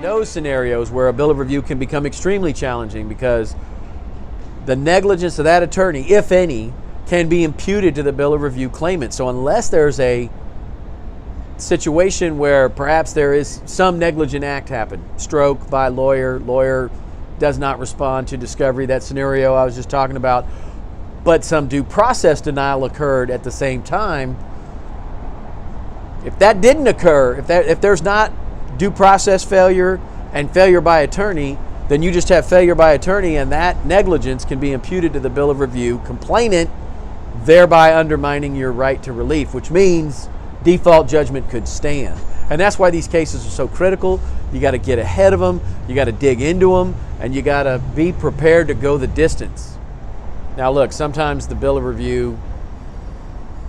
those scenarios where a bill of review can become extremely challenging because the negligence of that attorney, if any, can be imputed to the bill of review claimant. So unless there's a situation where perhaps there is some negligent act happen, stroke by lawyer does not respond to discovery, that scenario I was just talking about, but some due process denial occurred at the same time, if that didn't occur, if there's not due process failure and failure by attorney, then you just have failure by attorney, and that negligence can be imputed to the bill of review complainant, thereby undermining your right to relief, which means default judgment could stand. And that's why these cases are so critical. You got to get ahead of them, you got to dig into them, and you got to be prepared to go the distance. Now look, sometimes the bill of review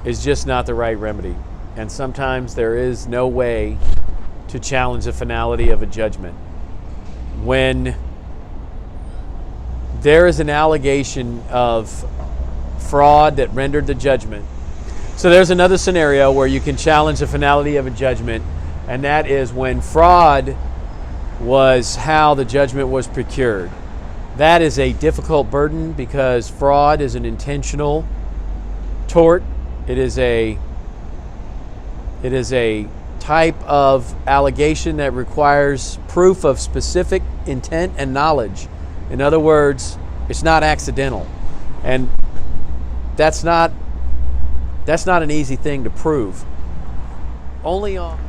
is just not the right remedy, and sometimes there is no way to challenge the finality of a judgment. When there is an allegation of fraud that rendered the judgment. So there's another scenario where you can challenge the finality of a judgment, and that is when fraud was how the judgment was procured. That is a difficult burden because fraud is an intentional tort. It is a type of allegation that requires proof of specific intent and knowledge. In other words, it's not accidental. And that's not an easy thing to prove.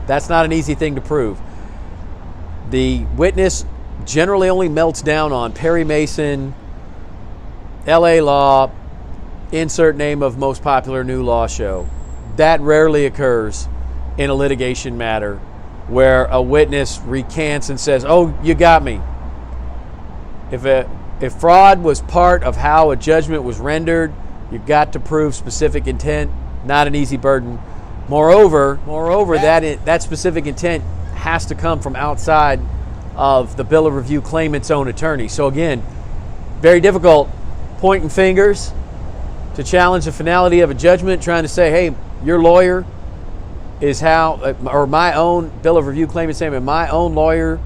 That's not an easy thing to prove. The witness generally only melts down on Perry Mason, LA law, insert name of most popular new law show. That rarely occurs in a litigation matter where a witness recants and says, "Oh, you got me." If fraud was part of how a judgment was rendered, you've got to prove specific intent. Not an easy burden. Moreover, that specific intent has to come from outside of the bill of review claimant's own attorney. So again, very difficult pointing fingers to challenge the finality of a judgment, trying to say, "Hey, your lawyer is how," or my own bill of review claimant saying, "My own lawyer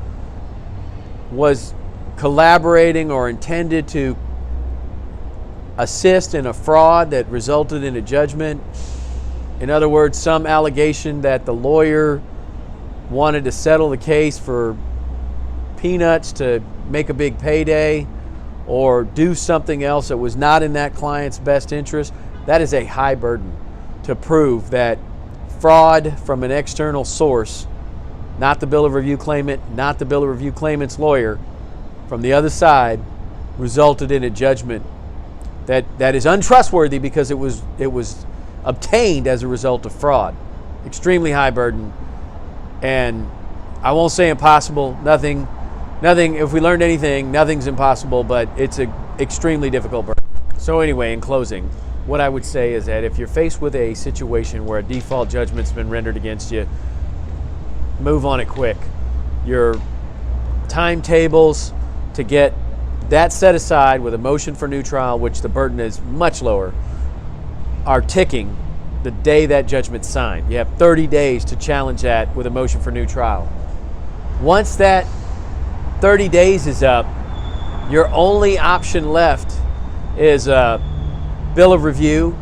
was collaborating or intended to assist in a fraud that resulted in a judgment." In other words, some allegation that the lawyer wanted to settle the case for peanuts to make a big payday or do something else that was not in that client's best interest. That is a high burden to prove that fraud from an external source, not the bill of review claimant, not the bill of review claimant's lawyer, from the other side, resulted in a judgment that is untrustworthy because it was obtained as a result of fraud. Extremely high burden, and I won't say impossible. Nothing. If we learned anything, nothing's impossible, but it's an extremely difficult burden. So anyway, in closing, what I would say is that if you're faced with a situation where a default judgment's been rendered against you, move on it quick. Your timetables to get that set aside with a motion for new trial, which the burden is much lower, are ticking the day that judgment's signed. You have 30 days to challenge that with a motion for new trial. Once that 30 days is up, your only option left is a bill of review,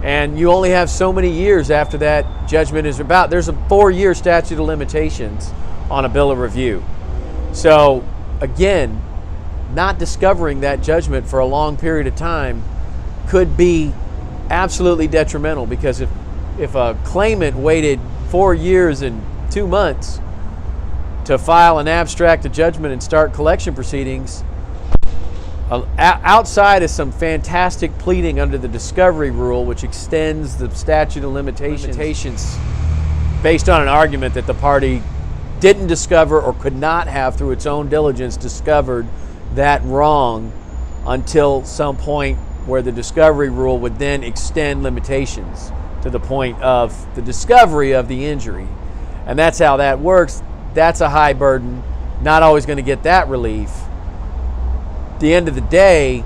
and you only have so many years after that judgment is about. There's a 4-year statute of limitations on a bill of review. So again, not discovering that judgment for a long period of time could be absolutely detrimental, because if a claimant waited 4 years and 2 months to file an abstract of judgment and start collection proceedings, outside of some fantastic pleading under the discovery rule, which extends the statute of limitations based on an argument that the party didn't discover or could not have through its own diligence discovered that wrong until some point where the discovery rule would then extend limitations to the point of the discovery of the injury. And that's how that works. That's a high burden. Not always going to get that relief. At the end of the day,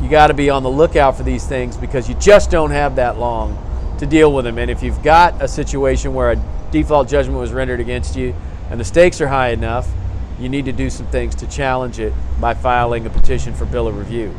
you got to be on the lookout for these things, because you just don't have that long to deal with them. And if you've got a situation where a default judgment was rendered against you and the stakes are high enough, you need to do some things to challenge it by filing a petition for bill of review.